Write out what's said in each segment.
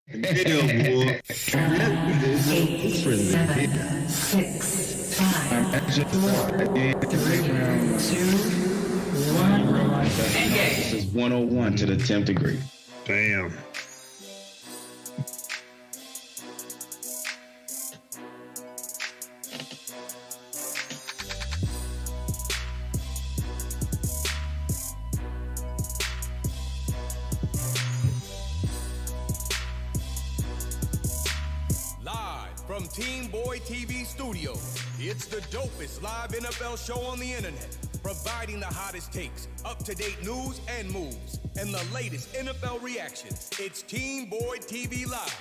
Video, boy. Eight, seven, 6, 5, 4, 3, 2, 1. This is 101 to the 10th degree. Damn. From TeamBpydTV Studios, it's the dopest live NFL show on the internet, providing the hottest takes, up-to-date news and moves, and the latest NFL reactions. It's TeamBpydTV Live,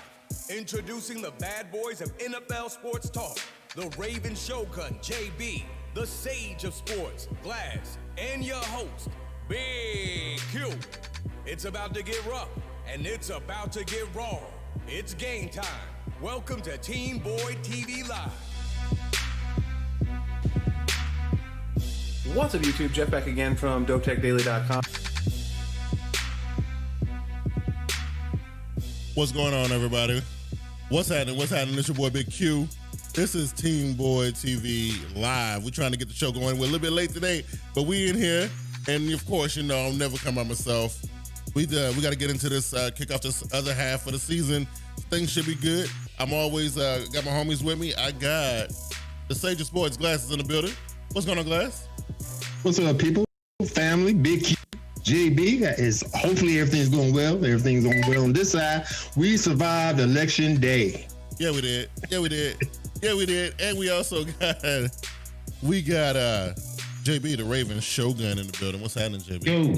introducing the bad boys of NFL sports talk, the Raven Shogun, JB, the sage of sports, Glass, and your host, Big Q. It's about to get rough, and it's about to get raw. It's game time. Welcome to TeamBpydTV Live. What's up, YouTube? Jeff back again from DopeTechDaily.com. What's going on, everybody? What's happening? What's happening? It's your boy Big Q. This is TeamBpydTV Live. We're trying to get the show going. We're a little bit late today, but we in here, and of course, you know, I'll never come by myself. We got to get into this, kick off this other half of the season. Things should be good. I'm always got my homies with me. I got the Sage of Sports, Glass, is in the building. What's going on, Glass? What's up, people? Family, Big Q, JB. Is hopefully everything's going well. Everything's going well on this side. We survived election day. Yeah, we did. Yeah, we did. Yeah, we did. And we also got JB, the Raven Shogun, in the building. What's happening, JB? Yo.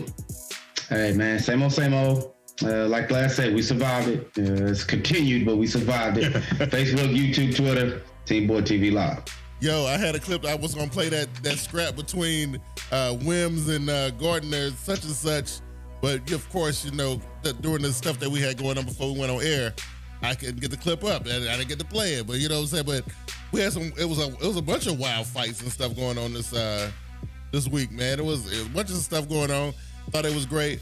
Hey, man, same old, same old. Like Glass said, we survived it. It's continued, but we survived it. Facebook, YouTube, Twitter, TeamBpydTV Live. Yo, I had a clip. I was going to play that scrap between Wims and Gardner, such and such. But, of course, you know, during the stuff that we had going on before we went on air, I couldn't get the clip up. I didn't get to play it. But, you know what I'm saying? But we had it was a bunch of wild fights and stuff going on this week, man. It was a bunch of stuff going on. Thought it was great.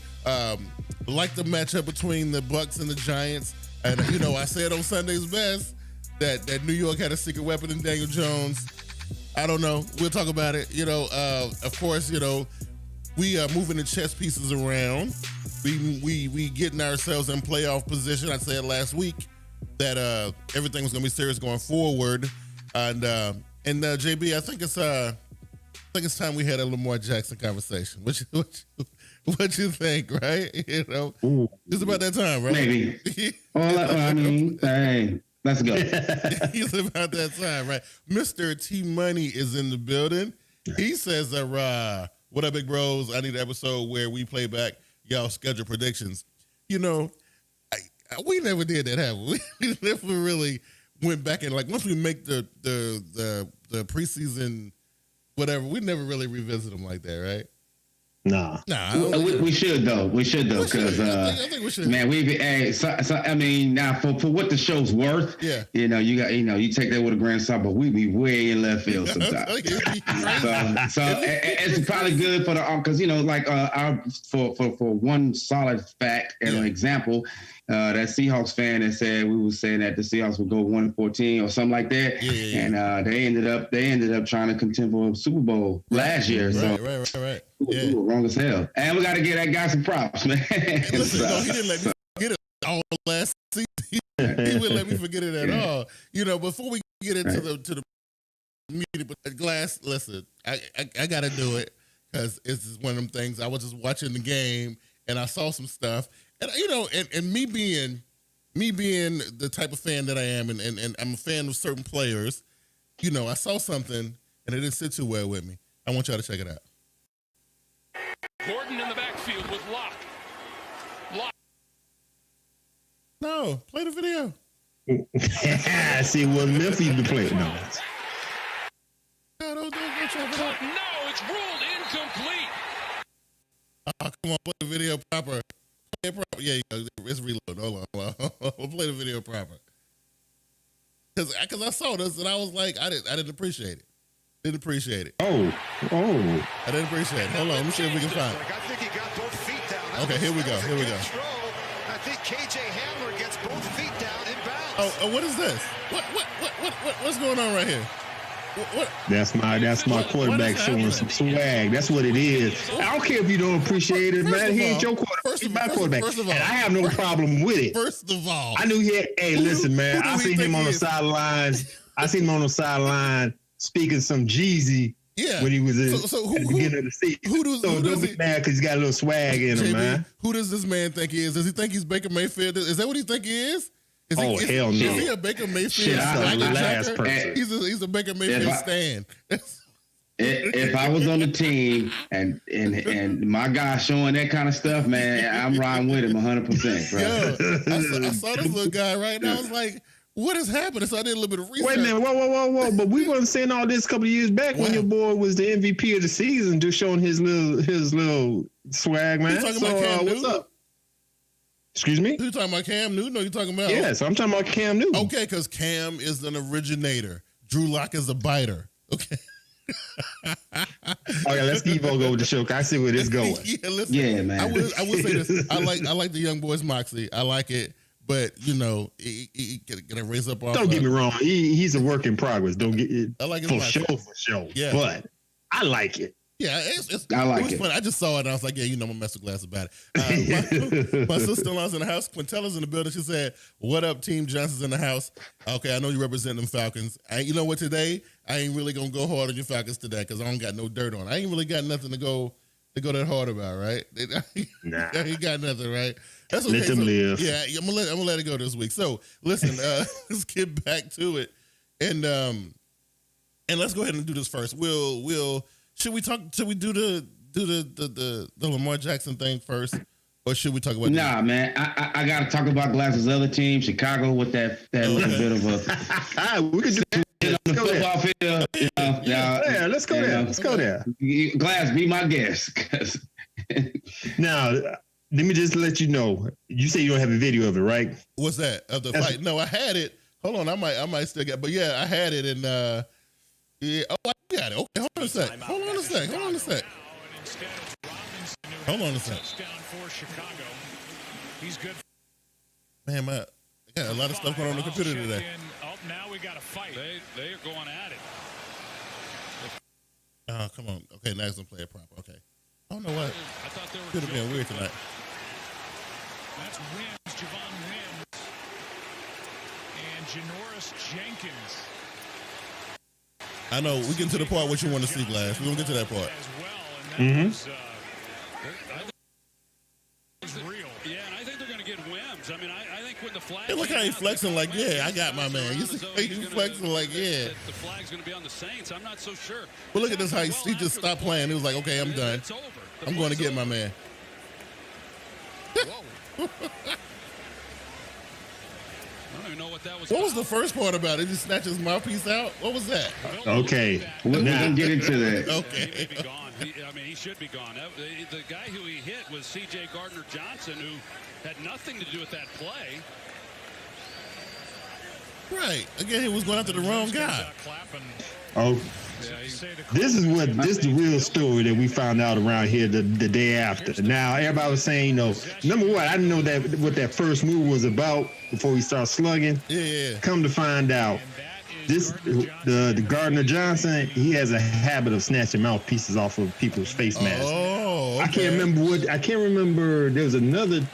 Like the matchup between the Bucks and the Giants. And, you know, I said on Sunday's Best that New York had a secret weapon in Daniel Jones. I don't know. We'll talk about it. You know, of course, you know, we are moving the chess pieces around. We getting ourselves in playoff position. I said last week that everything was going to be serious going forward. And JB, I think it's time we had a Lamar Jackson conversation. What you think, right? You know, Ooh. It's about that time, right? Maybe. I mean, hey, let's go. It's about that time, right? Mr. T Money is in the building. He says, what up, big bros? I need an episode where we play back y'all schedule predictions. You know, we never did that, have we? We never really went back and, like, once we make the preseason whatever, we never really revisit them like that, right? Nah. We should though. Because I think we should. Man, I mean, now for what the show's worth, yeah, you know, you take that with a grain of salt, but we be way in left field sometimes. so it's probably good for the because you know, like for one solid fact and an example. That Seahawks fan that said we were saying that the Seahawks would go 1-14 or something like that, and they ended up trying to contend for a Super Bowl last year. Right. Yeah. We were wrong as hell, and we got to give that guy some props, man. Listen, no, he didn't let me forget it all last season. He wouldn't let me forget it at all. You know, before we get into the meeting, but Glass, listen, I got to do it because it's just one of them things. I was just watching the game and I saw some stuff. And, you know, and me being the type of fan that I am, and I'm a fan of certain players, you know, I saw something and it didn't sit too well with me. I want y'all to check it out. Gordon in the backfield with Locke. No, play the video. See, what Memphis to play? No. Don't chop it up. No, it's ruled incomplete. Oh, come on, play the video proper. Yeah, it's reload. Hold on. We'll play the video proper. Because I saw this and I was like, I didn't appreciate it. Didn't appreciate it. Oh. I didn't appreciate it. Hold on, let me see if we can find it. I think he got both feet down. Okay, here we go. I think KJ Hamler gets both feet Oh, what is this? What's going on right here? What? That's my quarterback showing some swag. That's what it is. I don't care if you don't appreciate it, man. He ain't your quarterback. He's my quarterback. And I have no problem with it. First of all, I knew he had. Hey, listen, man. I seen him on the sidelines. I seen him on the sideline speaking some Jeezy. Yeah. When he was at the beginning of the season. Don't be mad because he's got a little swag in him, man. Who does this man think he is? Does he think he's Baker Mayfield? Is that what he think he is? Hell no. Is he a Baker Mayfield? Shit, I'm the last person. He's a Baker Mayfield stan. If I was on the team and my guy showing that kind of stuff, man, I'm riding with him 100%, bro. Yo, I saw this little guy right now. I was like, what is happening? So I did a little bit of research. Wait a minute, whoa! But we weren't saying all this a couple of years back when your boy was the MVP of the season, just showing his little swag, man. You talking about Cam Newton? What's up? Excuse me? You talking about Cam Newton? Or you talking about? Yeah, so I'm talking about Cam Newton. Okay, because Cam is an originator. Drew Lock is a biter. Okay. Okay, let's keep on going with the show. I see where this going. Yeah, man. I will say this. I like the young boy's moxie. I like it. But he gonna raise up. Don't get me wrong. He's a work in progress. Don't get it. I like it for sure. Yeah, but I like it. Yeah, I like it. Fun. I just saw it and I was like, I'm gonna mess with Glass about it. My sister-in-law's in the house. Quintella's in the building. She said, "What up, Team Johnson's in the house?" Okay, I know you represent them Falcons. You know what? Today, I ain't really gonna go hard on your Falcons today because I don't got no dirt on. I ain't really got nothing to go that hard about, right? Nah, I ain't got nothing, right? That's okay. Let them live. Yeah, I'm gonna let it go this week. So listen, let's get back to it, and let's go ahead and do this first. Should we do the Lamar Jackson thing first, or should we talk about? Nah, man, I got to talk about Glass's other team, Chicago, with that little bit of a. We could do the football field. Yeah, let's go there. Let's go there. Glass, be my guest. Now, let me just let you know. You say you don't have a video of it, right? What's that of the fight? No, I had it. Hold on, I might still get. But yeah, I had it, and yeah. Oh, I got it. Okay, hold on a sec. Man, I got a lot of stuff going on the computer today. Now we got a fight. They are going at it. Oh, come on. Okay, now it's gonna play it proper. Okay. I don't know what. I thought they were could have been weird tonight. That's Wims, Javon Wims, and Janoris Jenkins. I know. We get to the part what you want to see, Glass. We're gonna get to that part. As well, and that was, I think it's real. Yeah, and I think they're gonna get Wims. I mean, I think when the flag. Hey, look how he's flexing like, yeah, I got my man. You see, he's flexing like, yeah. The flag's gonna be on the Saints. I'm not so sure. But look at this how he just stopped playing. He was like, okay, I'm done. It's over. I'm going to get my man. Whoa. I don't even know what that was. What was the first part about it? Did he snatch his mouthpiece out? What was that? Okay. We're going to get into that. Okay. He may be gone. He should be gone. The guy who he hit was C.J. Gardner-Johnson, who had nothing to do with that play. Right. Again, he was going after the wrong guy. Oh, this is the real story that we found out around here the day after. Now, everybody was saying, number one, I didn't know what that first move was about before we start slugging. Yeah. Come to find out, the Gardner Johnson, he has a habit of snatching mouthpieces off of people's face masks. Oh, okay. I can't remember. There was another.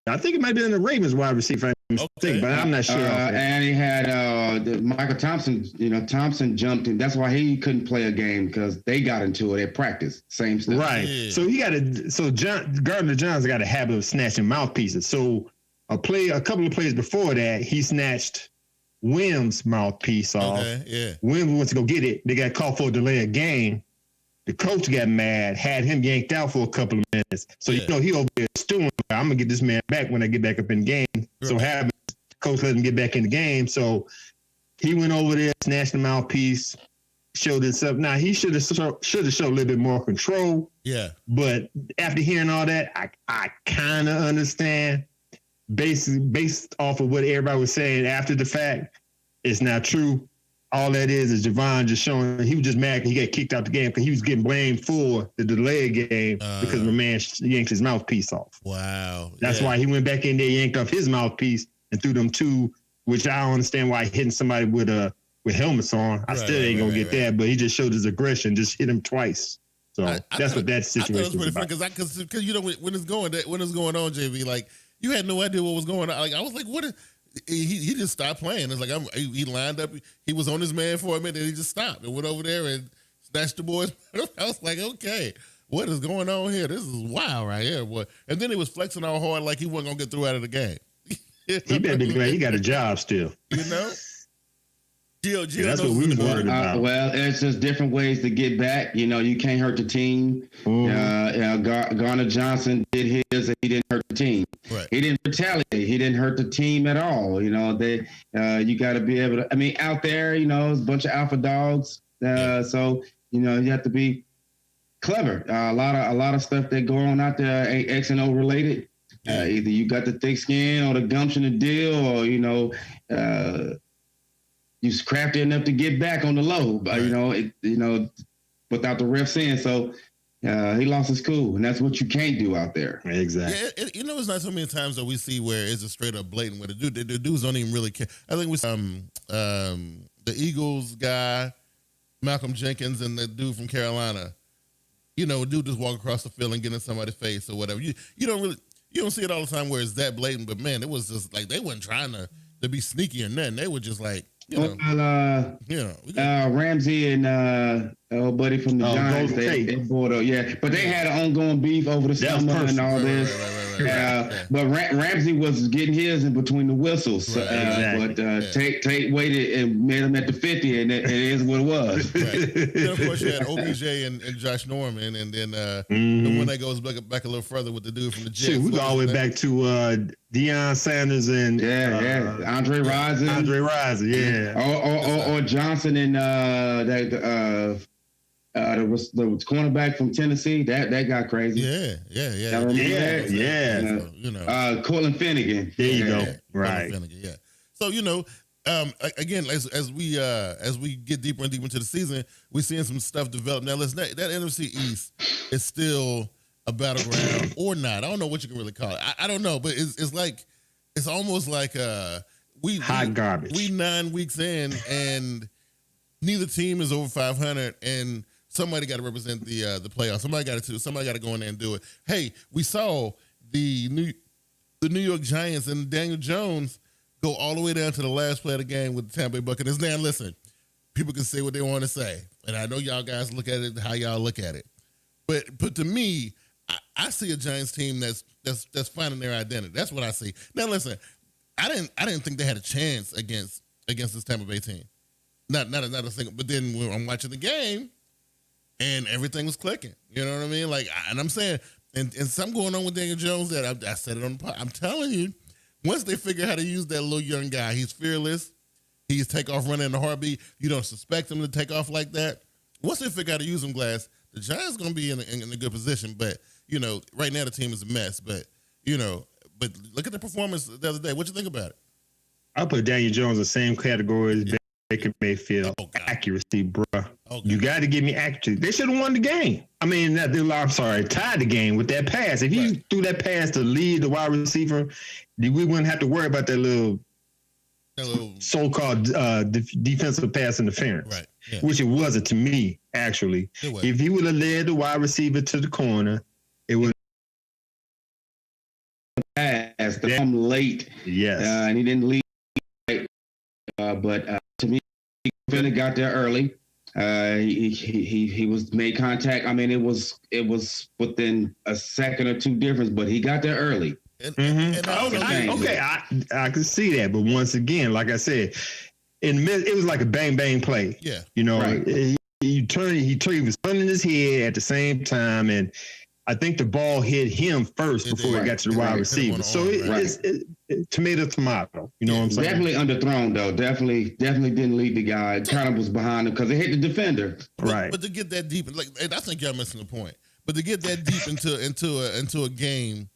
I think it might be in the Ravens wide receiver, but I'm not sure. And he had Michael Thompson. Thompson jumped in. That's why he couldn't play a game because they got into it at practice. Same stuff. Right. Yeah. So Gardner Johnson got a habit of snatching mouthpieces. So a couple of plays before that, he snatched Wims' mouthpiece off. Okay. Yeah. Wims went to go get it. They got called for a delay of game. The coach got mad, had him yanked out for a couple of minutes. So, he over there stewing. I'm going to get this man back when I get back up in the game. Right. So having coach let him get back in the game. So he went over there, snatched the mouthpiece, showed himself. Now, he should have showed a little bit more control. Yeah. But after hearing all that, I kind of understand. Based off of what everybody was saying after the fact, it's not true. all that is Javon just showing he was just mad he got kicked out the game because he was getting blamed for the delayed game because the man yanked his mouthpiece off. Wow. That's why he went back in there, yanked off his mouthpiece and threw them two, which I don't understand why hitting somebody with helmets on. I still ain't gonna get that, but he just showed his aggression, just hit him twice. So that's what that situation was about. Because you know when it's going on, JV, like you had no idea what was going on. Like I was like, what? He just stopped playing. It's like he lined up. He was on his man for a minute, and he just stopped and went over there and snatched the boys. I was like, okay, what is going on here? This is wild right here, boy. And then he was flexing all hard like he wasn't gonna get through out of the game. He better be glad he got a job still. You know. Gio, that's what we was worried about. Well, it's just different ways to get back. You know, you can't hurt the team. Garner Johnson did his, and he didn't hurt the team. Right. He didn't retaliate. He didn't hurt the team at all. You know, you got to be able to. I mean, out there, you know, it's a bunch of alpha dogs. So you know, you have to be clever. A lot of stuff that go on out there ain't X and O related. Either you got the thick skin or the gumption to deal, or you know. You was crafty enough to get back on the low, but you know, without the ref saying so. He lost his cool, and that's what you can't do out there. Exactly. Yeah, you know, it's not so many times that we see where it's a straight up blatant where the dudes don't even really care. I think we the Eagles guy, Malcolm Jenkins, and the dude from Carolina. You know, dude just walk across the field and get in somebody's face or whatever. You don't see it all the time where it's that blatant, but man, it was just like they wasn't trying to be sneaky or nothing. They were just like. Ramsey and old buddy from the Giants, they brought up, but they had an ongoing beef over the summer and all this. But Ramsey was getting his in between the whistles. But Tate waited and met him at the 50, and it is what it was. Right. Then of course you had OBJ and Josh Norman, and then the one that goes back a little further with the dude from the Jets. We go all the way back to Deion Sanders and Andre Rison. Or Johnson and the cornerback from Tennessee. That got crazy. Cortland Finnegan. There you go. Right. Finnegan, So you know, again, as we get deeper and deeper into the season, we're seeing some stuff develop. Now, listen, that NFC East is still a battleground or not. I don't know what you can really call it. I don't know, but it's almost like hot garbage. We 9 weeks in, and neither team is over 500, and somebody got to represent the playoffs. Somebody got to go in there and do it. Hey, we saw the New York Giants and Daniel Jones go all the way down to the last play of the game with the Tampa Bay Buccaneers. Now, listen, people can say what they want to say, and I know y'all guys look at it how y'all look at it, but to me, I see a Giants team that's finding their identity. That's what I see. Now, listen. I didn't think they had a chance against this Tampa Bay team. Not a single. But then when I'm watching the game, and everything was clicking. You know what I mean? Like, and I'm saying, and something going on with Daniel Jones that I said it on the pod. I'm telling you, once they figure out how to use that little young guy, he's fearless. He's take off running in a heartbeat. You don't suspect him to take off like that. Once they figure out how to use him, Glass, the Giants going to be in a good position. But you know, right now the team is a mess. But you know. But look at the performance the other day. What you think about it? I put Daniel Jones in the same category as Baker Mayfield. Accuracy, bruh. You got to give me accuracy. They should have won the game. I mean, tied the game with that pass. If you threw that pass to lead the wide receiver, we wouldn't have to worry about that little so-called defensive pass interference, right? Yeah. Which it wasn't to me, actually. If he would have led the wide receiver to the corner, it would. Pass to come late, and he didn't lead. But to me, he got there early. He was made contact. I mean, it was within a second or two difference, but he got there early. I can see that, but once again, like I said, it was like a bang bang play. Yeah, you know, he was turning his head at the same time, and I think the ball hit him first before it got to the wide receiver. So it's tomato. You know what I'm saying? Definitely underthrown though. Definitely didn't lead the guy. Kind of was behind him because it hit the defender. But to get that deep, like I think y'all missing the point. But to get that deep into a game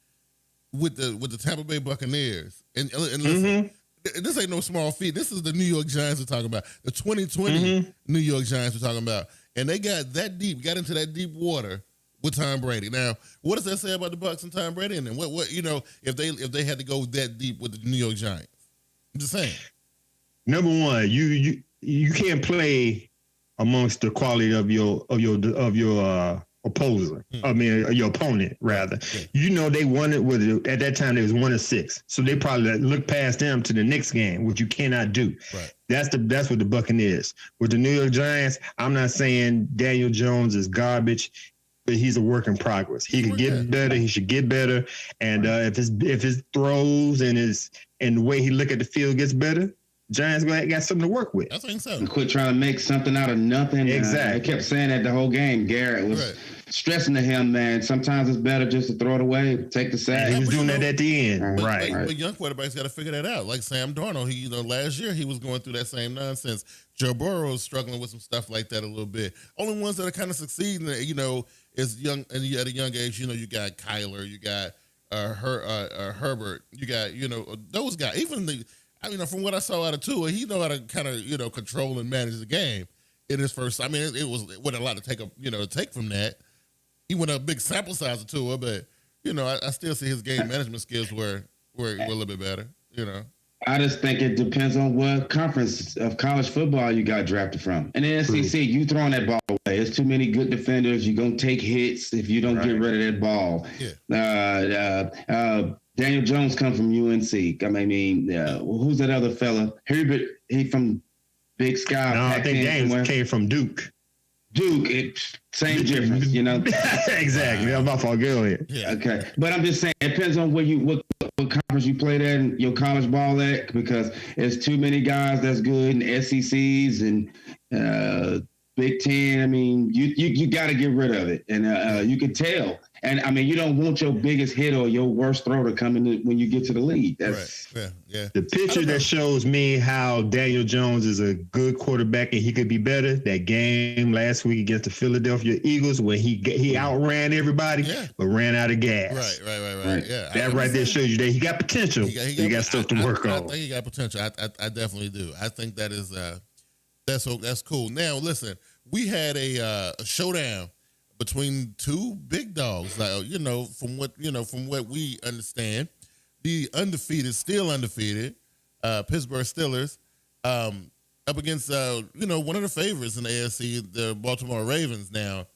with the Tampa Bay Buccaneers and listen, this ain't no small feat. This is the New York Giants we're talking about. The 2020 New York Giants we're talking about. And they got that deep, got into that deep water with Tom Brady. Now, what does that say about the Bucs and Tom Brady? And then what if they had to go that deep with the New York Giants? I'm just saying. Number one, you can't play amongst the quality of your opposer. I mean, your opponent rather. Yeah. They won it with at that time. They was 1-6, so they probably look past them to the next game, which you cannot do. Right. That's what the Buccaneers with the New York Giants. I'm not saying Daniel Jones is garbage, but he's a work in progress. He could get better. He should get better. And if his throws and the way he look at the field gets better, Giants got something to work with. I think so. And quit trying to make something out of nothing. Exactly. I kept saying that the whole game. Garrett was stressing to him, man. Sometimes it's better just to throw it away, take the sack. He was doing that at the end. Right. But young quarterbacks got to figure that out. Like Sam Darnold, last year he was going through that same nonsense. Joe Burrow was struggling with some stuff like that a little bit. Only ones that are kind of succeeding, is young, and at a young age, you got Kyler, you got Herbert, you got those guys. Even from what I saw out of Tua, he know how to kind of control and manage the game in his first. I mean, it wasn't a lot to take from that. He went a big sample size of Tua, but I still see his game management skills were a little bit better. I just think it depends on what conference of college football you got drafted from. And the SEC, you throwing that ball away. There's too many good defenders. You're going to take hits if you don't get rid of that ball. Yeah. Daniel Jones comes from UNC. I mean, who's that other fella? Herbert, he from Big Sky. No, I think James came from Duke. Same difference, Exactly. I'm about to go ahead. Yeah. Okay. But I'm just saying, it depends on what conference you played at and your college ball at, because there's too many guys that's good in SECs and Big Ten. I mean, you got to get rid of it. And you can tell. And, I mean, you don't want your biggest hit or your worst throw to come in when you get to the league. That's right. Yeah. The picture that shows me how Daniel Jones is a good quarterback and he could be better, that game last week against the Philadelphia Eagles when he outran everybody but ran out of gas. Right. Yeah. That right there shows you that he got potential. He got stuff to work on. I think he got potential. I definitely do. I think that is that's cool. Now, listen, we had a showdown between two big dogs. From what we understand, the still undefeated Pittsburgh Steelers up against one of the favorites in the AFC, the Baltimore Ravens. Now,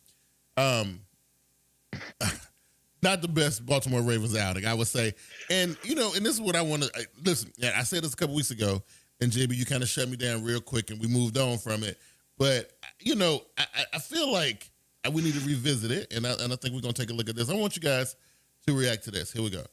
not the best Baltimore Ravens outing, I would say. And and this is what I want to listen. Yeah, I said this a couple weeks ago, and JB, you kind of shut me down real quick, and we moved on from it. But I feel like we need to revisit it, and I think we're going to take a look at this. I want you guys to react to this. Here we go.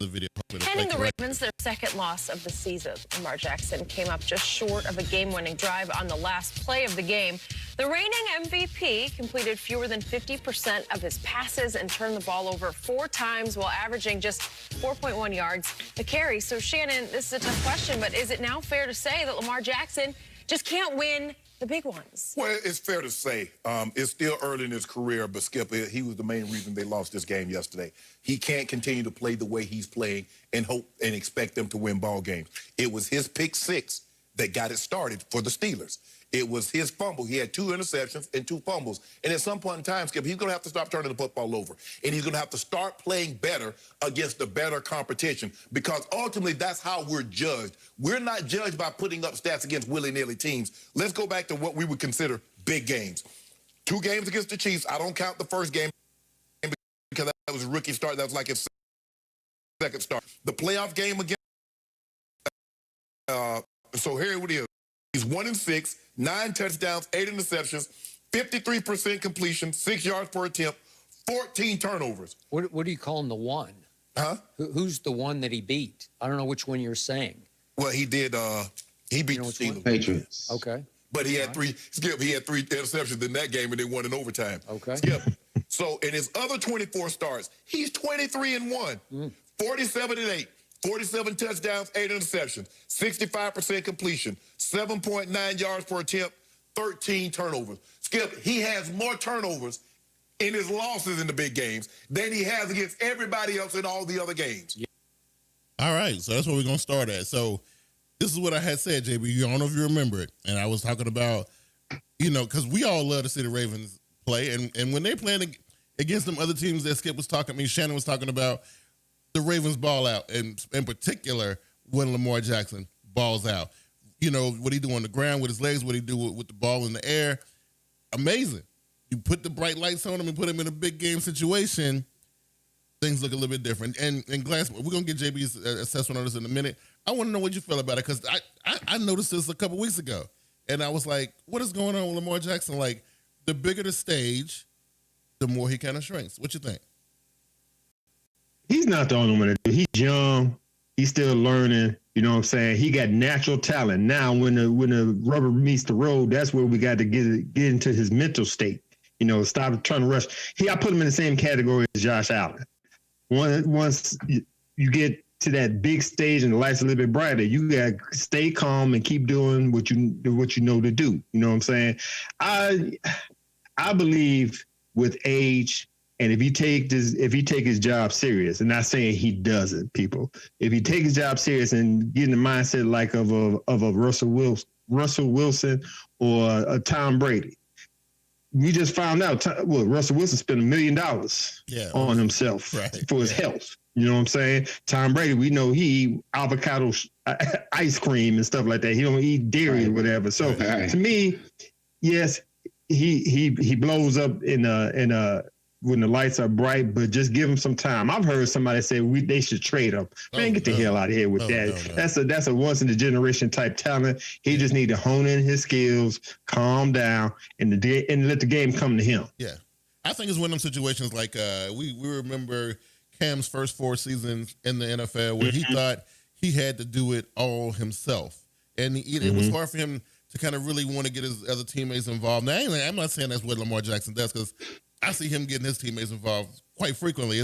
The video. Handing the Ravens their second loss of the season. Lamar Jackson came up just short of a game-winning drive on the last play of the game. The reigning MVP completed fewer than 50% of his passes and turned the ball over 4 times while averaging just 4.1 yards a carry. So, Shannon, this is a tough question, but is it now fair to say that Lamar Jackson just can't win the big ones? Well, it's fair to say it's still early in his career, but Skip, he was the main reason they lost this game yesterday. He can't continue to play the way he's playing and hope and expect them to win ball games. It was his pick 6 that got it started for the Steelers. It was his fumble. He had 2 interceptions and 2 fumbles. And at some point in time, Skip, he's going to have to stop turning the football over. And he's going to have to start playing better against the better competition, because ultimately that's how we're judged. We're not judged by putting up stats against willy-nilly teams. Let's go back to what we would consider big games. 2 games against the Chiefs. I don't count the first game because that was a rookie start. That was like his second start. The playoff game against so here it is. He's 1-6, 9 touchdowns, 8 interceptions, 53% completion, 6 yards per attempt, 14 turnovers. What do you call him, the one? Huh? Who's the one that he beat? I don't know which one you're saying. Well, he did. He beat the Steelers. Patriots. Okay. But he had 3. Skip. He had 3 interceptions in that game, and they won in overtime. Okay. Skip. So in his other 24 starts, he's 23-1, 47-8. 47 touchdowns, 8 interceptions, 65% completion, 7.9 yards per attempt, 13 turnovers. Skip, he has more turnovers in his losses in the big games than he has against everybody else in all the other games. Yeah. All right, so that's where we're gonna start at. So this is what I had said, JB. I don't know if you remember it, and I was talking about, because we all love to see the Ravens play, and when they're playing against them other teams that Skip was talking, Shannon was talking about, the Ravens ball out, and in particular when Lamar Jackson balls out. What he do on the ground with his legs, what he do with the ball in the air, amazing. You put the bright lights on him and put him in a big game situation, things look a little bit different. And Glass, we're going to get JB's assessment on this in a minute. I want to know what you feel about it, because I noticed this a couple weeks ago, and I was like, what is going on with Lamar Jackson? Like, the bigger the stage, the more he kind of shrinks. What you think? He's not the only one to do. He's young. He's still learning. You know what I'm saying? He got natural talent. Now, when the rubber meets the road, that's where we got to get into his mental state. Stop trying to rush. I put him in the same category as Josh Allen. Once you get to that big stage and the lights a little bit brighter, you got to stay calm and keep doing what you know to do. You know what I'm saying? I believe with age, and if he take his job serious, and not saying he doesn't, people, if he take his job serious and get in the mindset like of a Russell Wilson or a Tom Brady. We just found out, Russell Wilson spent $1 million on himself for his health. You know what I'm saying? Tom Brady, we know he eat avocado ice cream and stuff like that. He don't eat dairy or whatever. So to me, yes, he blows up in when the lights are bright, but just give him some time. I've heard somebody say they should trade him. Man, get the hell out of here with that. No. That's a once in a generation type talent. He just need to hone in his skills, calm down, and let the game come to him. Yeah, I think it's one of them situations like we remember Cam's first 4 seasons in the NFL where he thought he had to do it all himself, and it was hard for him to kind of really want to get his other teammates involved. Now, I'm not saying that's what Lamar Jackson does, because I see him getting his teammates involved quite frequently.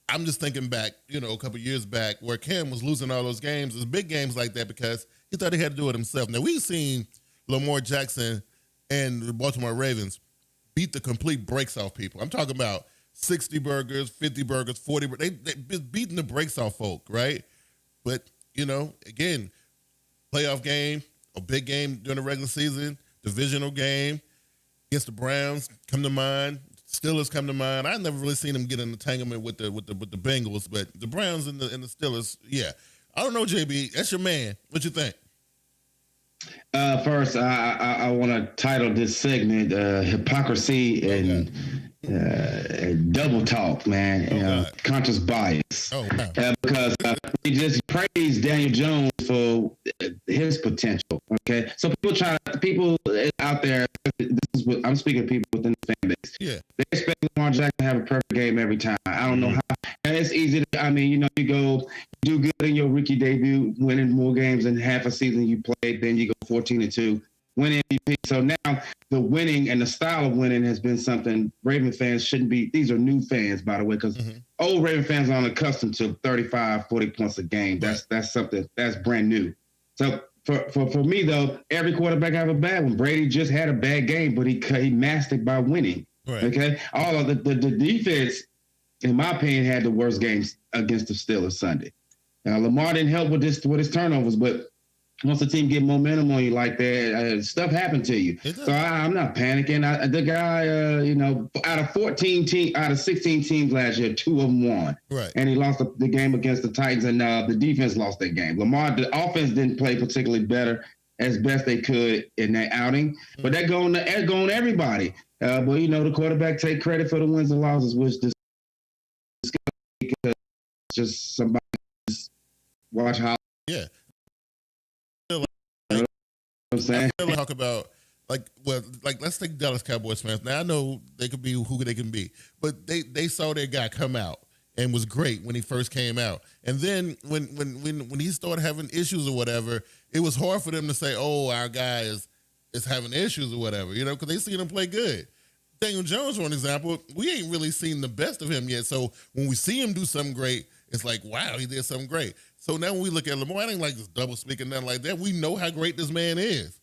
I'm just thinking back, a couple years back where Cam was losing all those games, those big games like that, because he thought he had to do it himself. Now, we've seen Lamar Jackson and the Baltimore Ravens beat the complete brakes off people. I'm talking about 60 burgers, 50 burgers, 40 burgers. They beating the brakes off folk, right? But, again, playoff game, a big game during the regular season, divisional game against the Browns come to mind. Steelers come to mind. I've never really seen them get an entanglement with the Bengals, but the Browns and the Steelers, yeah. I don't know, JB. That's your man. What you think? First, I want to title this segment "Hypocrisy and double talk," man. Conscious bias. Because he just praised Daniel Jones for his potential. Okay, so people out there. I'm speaking to people within the fan base. Yeah, they expect Lamar Jackson to have a perfect game every time. I don't know how. And it's easy to. You do good in your rookie debut, winning more games than half a season you played. Then you go 14-2. Win MVP. So now the winning and the style of winning has been something Raven fans shouldn't be. These are new fans, by the way, because old Raven fans aren't accustomed to 35, 40 points a game. That's something that's brand new. So for me, though, every quarterback have a bad one. Brady just had a bad game, but he masked it by winning. Right. Okay? All of the defense, in my opinion, had the worst games against the Steelers Sunday. Now, Lamar didn't help with his turnovers, but once the team get momentum on you like that, stuff happened to you. So I'm not panicking. The guy, out of 16 teams last year, 2 of them won. Right. And he lost the game against the Titans, and the defense lost that game. The offense didn't play particularly better as best they could in that outing. But that going to everybody. But, the quarterback take credit for the wins and losses, which this because just somebody just watch how. Yeah. I'm saying? I talk about let's take Dallas Cowboys fans. Now I know they could be who they can be, but they saw their guy come out and was great when he first came out. And then when he started having issues or whatever, it was hard for them to say, "Oh, our guy is having issues or whatever," because they seen him play good. Daniel Jones, for an example, we ain't really seen the best of him yet. So when we see him do something great, it's like, wow, he did something great. So now when we look at Lamar, I ain't like this double speaking, nothing like that. We know how great this man is.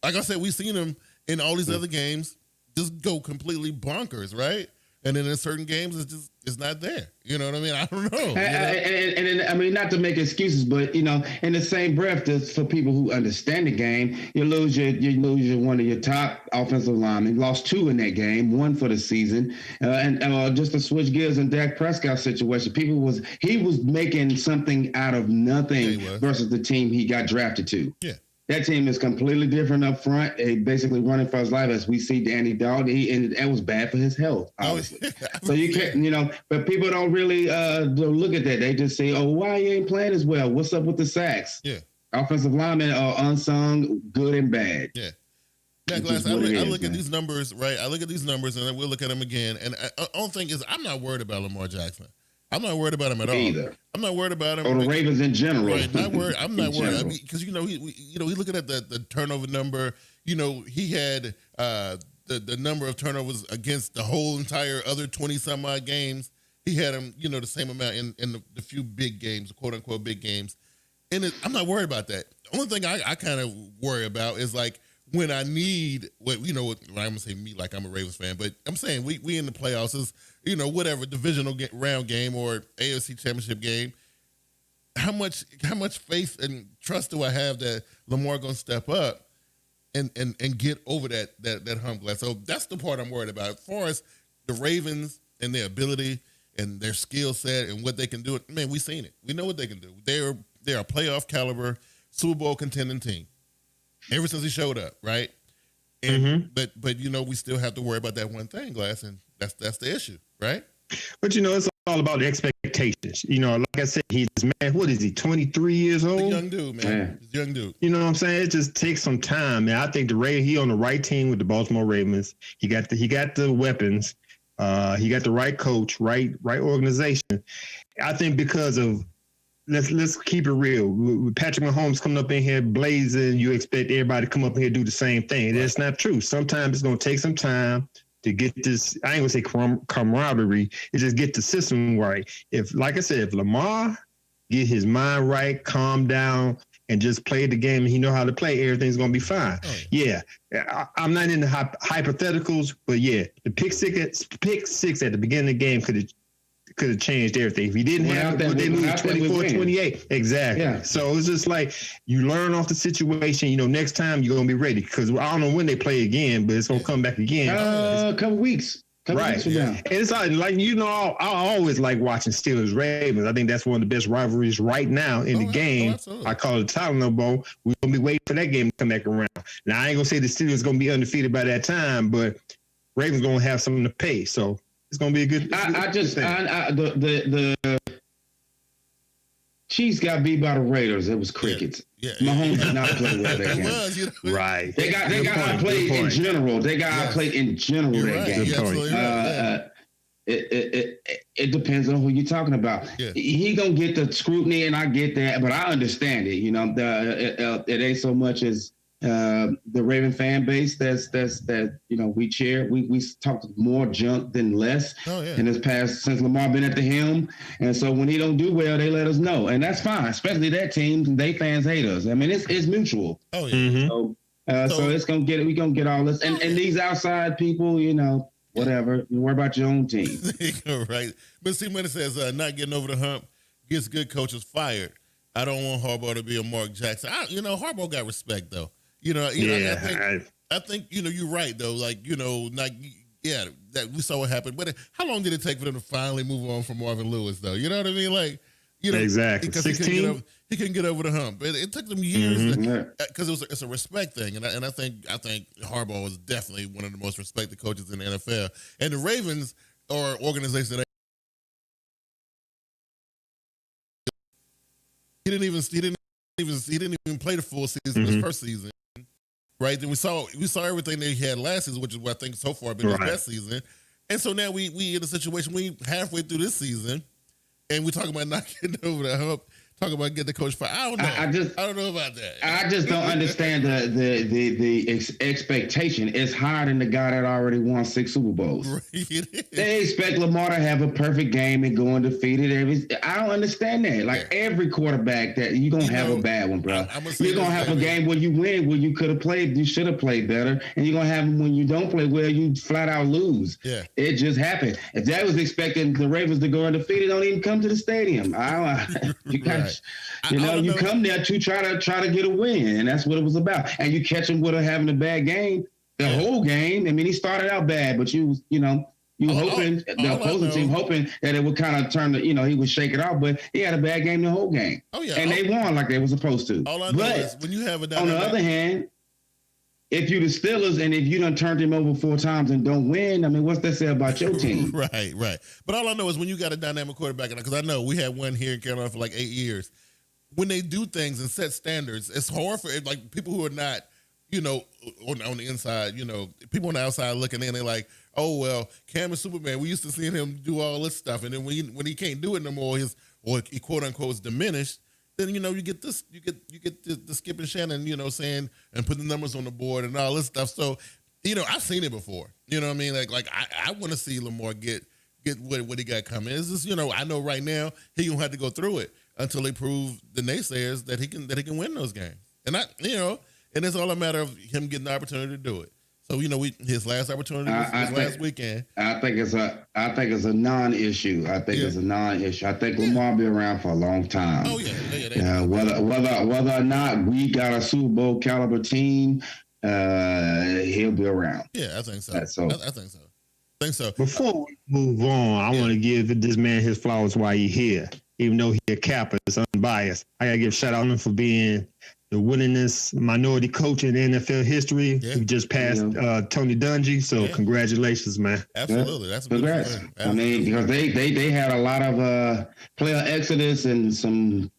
Like I said, we've seen him in all these other games just go completely bonkers, right? And then in certain games, it's not there. You know what I mean? I don't know. And I mean, not to make excuses, but in the same breath, for people who understand the game, you lose your one of your top offensive linemen. Lost 2 in that game, 1 for the season, and just to switch gears in Dak Prescott situation, he was making something out of nothing versus the team he got drafted to. Yeah. That team is completely different up front. Basically running for his life, as we see Danny Dog, and that was bad for his health, obviously. So you can't, but people don't really look at that. They just say, "Oh, why you ain't playing as well? What's up with the sacks?" Yeah, offensive linemen are unsung, good and bad. Yeah. Yeah, Glass, I look at these numbers, right? I look at these numbers, and then we'll look at them again. And the only thing is, I'm not worried about Lamar Jackson. I'm not worried about him at all. Either. I'm not worried about him. Or the Ravens in general. Right, not worried. I'm not worried because he's looking at the turnover number. He had the number of turnovers against the whole entire other 20 some odd games. He had them, the same amount in the few big games, quote unquote big games. And I'm not worried about that. The only thing I kind of worry about is like when I need I'm gonna say me like I'm a Ravens fan, but I'm saying we in the playoffs is whatever divisional round game or AFC Championship game. How much faith and trust do I have that Lamar gonna step up and get over that hump, Glass? So that's the part I'm worried about. As far as the Ravens and their ability and their skill set and what they can do, man, we've seen it. We know what they can do. They're a playoff caliber Super Bowl contending team. Ever since he showed up, right? And but we still have to worry about that one thing, Glass, and that's the issue, right? But it's all about the expectations. Like I said, he's what is he, 23 years old? He's a young dude, man. He's a young dude. You know what I'm saying? It just takes some time, man. I think he on the right team with the Baltimore Ravens. He got the weapons. He got the right coach, right organization. I think because of let's keep it real. With Patrick Mahomes coming up in here blazing, you expect everybody to come up in here and do the same thing. That's not true. Sometimes it's going to take some time to get this, I ain't going to say camaraderie, it's just get the system right. Like I said, if Lamar get his mind right, calm down, and just play the game and he know how to play, everything's going to be fine. I'm not into hypotheticals, but the pick six at the beginning of the game could have changed everything. If he didn't have it, they lose 24-28. Exactly. Yeah. So it's just like you learn off the situation. Next time you're gonna be ready because I don't know when they play again, but it's gonna come back again. A couple weeks. Right. And it's like I always like watching Steelers Ravens. I think that's one of the best rivalries right now in the game. I call it the Tylenol Bowl. We're gonna be waiting for that game to come back around. Now I ain't gonna say the Steelers gonna be undefeated by that time, but Ravens gonna have something to pay. So it's gonna be a good. The Chiefs got beat by the Raiders. It was crickets. Mahomes did not play well that game. Right. They got outplayed in general. They got outplayed in general that game. It depends on who you're talking about. He gonna get the scrutiny, and I get that, but I understand it. It ain't so much as the Raven fan base that we cheer. We talk more junk than less in this past since Lamar been at the helm, and so when he don't do well, they let us know, and that's fine. Especially that team, they fans hate us. I mean, it's mutual. So it's gonna get it. We gonna get all this, and these outside people, whatever. You worry about your own team. Right. But see, when it says not getting over the hump gets good coaches fired. I don't want Harbaugh to be a Mark Jackson. Harbaugh got respect though. I think you're right though. Like that we saw what happened. But how long did it take for them to finally move on from Marvin Lewis though? You know what I mean? Like exactly. Because 16. He couldn't get over the hump. It took them years because it's a respect thing, and I think Harbaugh was definitely one of the most respected coaches in the NFL. And the Ravens are an organization that he didn't even play the full season his first season. Right, then we saw everything that he had last season, which is what I think so far been his best season. And so now we in a situation we halfway through this season, and we're talking about not getting over the hump. talk about get the coach fired. I don't know. I don't know about that. I just don't understand the expectation. It's higher than the guy that already won 6 Super Bowls. Right. They expect Lamar to have a perfect game and go undefeated. I don't understand that. Like every quarterback, that you're gonna have a bad one, bro. You're gonna have a game where you win, where you could have played, you should have played better, and you're gonna have them when you don't play well, you flat out lose. Yeah, it just happened. If that was expecting the Ravens to go undefeated, don't even come to the stadium. You come there to try to get a win, and that's what it was about. And you catch him with having a bad game, the whole game. I mean, he started out bad, but you hoping the opposing team hoping that it would kind of turn he would shake it off, but he had a bad game the whole game. Oh yeah, and they won like they were supposed to. All I know is when you have a on the other hand, if you the Steelers and if you done turned him over 4 times and don't win, I mean, what's that say about your team? Right. But all I know is when you got a dynamic quarterback, because I know we had one here in Carolina for like 8 years. When they do things and set standards, it's hard for like people who are not, on the inside, people on the outside looking in, they're like, oh well, Cam is Superman. We used to see him do all this stuff, and then when he can't do it no more, he quote unquote is diminished. Then you get this, you get the Skip and Shannon, saying and putting the numbers on the board and all this stuff. So, I've seen it before. You know what I mean? Like I want to see Lamar get what he got coming. It's just I know right now he gonna have to go through it until they prove the naysayers that he can win those games. And and it's all a matter of him getting the opportunity to do it. So his last opportunity was last weekend. I think it's a non-issue. It's a non-issue. I think Lamar will be around for a long time. Oh yeah. Whether or not we got a Super Bowl caliber team, he'll be around. Yeah, I think so. I think so. Before we move on, I want to give this man his flowers while he's here. Even though he's a Kappa, is unbiased. I gotta give a shout out to him for being the winningest minority coach in NFL history. Yeah. He just passed Tony Dungy, so congratulations, man. Absolutely, that's congrats. I mean, because they had a lot of player exodus and some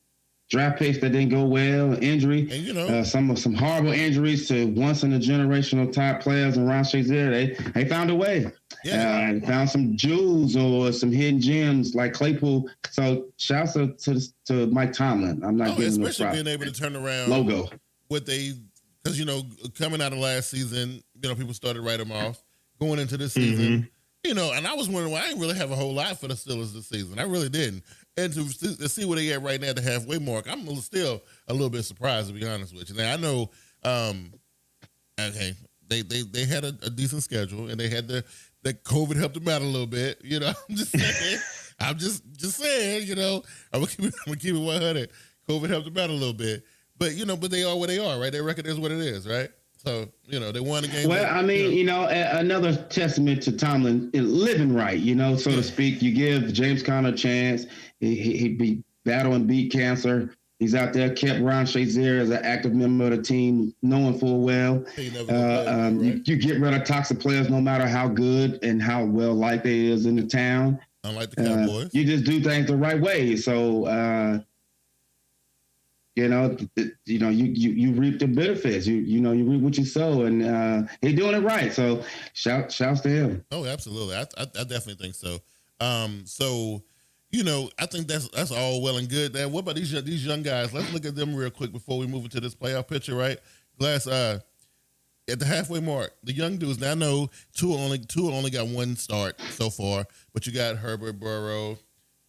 draft picks that didn't go well, injury, and some horrible injuries to once in a generational type players around Shazier. They found a way. Yeah, found some jewels or some hidden gems like Claypool. So shouts to Mike Tomlin. I'm not giving no especially being able to turn around logo because coming out of last season, people started to write him off. Going into this season, and I was wondering why I didn't really have a whole lot for the Steelers this season. I really didn't. And to see where they at right now at the halfway mark, I'm still a little bit surprised, to be honest with you. Now I know, they had a decent schedule and they had that COVID helped them out a little bit. I'm just saying. I'm just saying. I'm gonna keep it 100. COVID helped them out a little bit, but but they are where they are, right? Their record is what it is, right? So they won a game. Well, another testament to Tomlin living right, so to speak. You give James Conner a chance. He beat battle and beat cancer. He's out there, kept Ron Shazier as an active member of the team, knowing full well. You get rid of toxic players no matter how good and how well liked they is in the town. Unlike the Cowboys. You just do things the right way. So, you reap the benefits. You reap what you sow, and he's doing it right. So, shouts to him. Oh, absolutely. I definitely think so. I think that's all well and good. Now, what about these young guys? Let's look at them real quick before we move into this playoff picture, right? Glass, at the halfway mark, the young dudes. Now I know two only got one start so far, but you got Herbert, Burrow,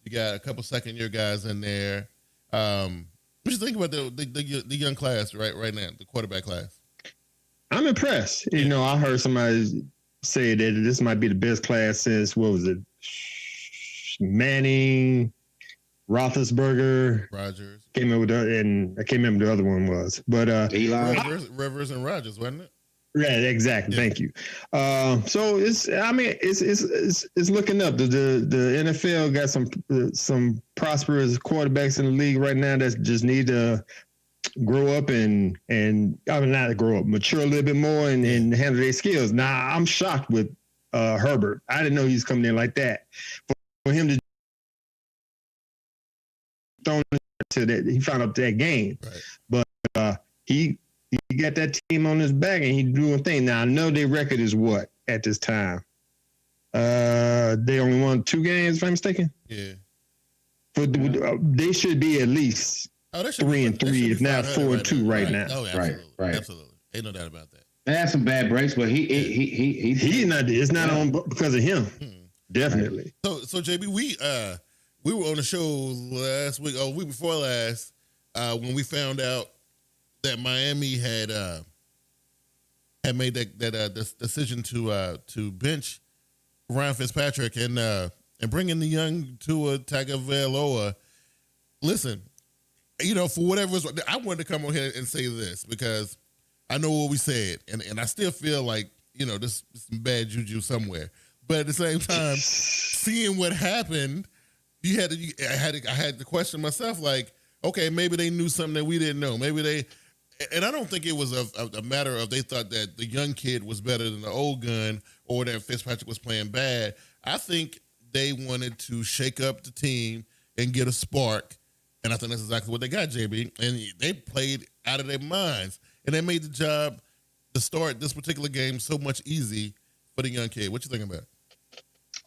you got a couple second-year guys in there. What you think about the young class right now, the quarterback class? I'm impressed. I heard somebody say that this might be the best class since, what was it? Manning, Roethlisberger, Rodgers. I can't remember the other one was, but Eli, Rivers, and Rodgers, wasn't it? Right, exactly. Yeah. Thank you. So it's looking up. The NFL got some prosperous quarterbacks in the league right now that just need to grow up and not grow up, mature a little bit more and handle their skills. Now I'm shocked with Herbert. I didn't know he was coming in like that. For him to throw to that, he found out that game, right. But he got that team on his back and he doing things. Now I know their record is what at this time. They only won 2 games, if I'm mistaken. Yeah. They should be at least 3-3, if not 4-2 right now. Oh, absolutely, right. Absolutely. Ain't no doubt about that. They had some bad breaks, but he's not. It's not on because of him. Definitely. So JB, we were on the show last week, week before last, when we found out that Miami had made that decision to bench Ryan Fitzpatrick and bring in the young Tua Tagovailoa. Listen, for whatever I wanted to come on here and say this because I know what we said, and I still feel like this is some bad juju somewhere. But at the same time, seeing what happened, I had to question myself, like, okay, maybe they knew something that we didn't know. Maybe they, and I don't think it was a matter of they thought that the young kid was better than the old gun or that Fitzpatrick was playing bad. I think they wanted to shake up the team and get a spark, and I think that's exactly what they got, JB. And they played out of their minds, and they made the job to start this particular game so much easy for the young kid. What you think about it?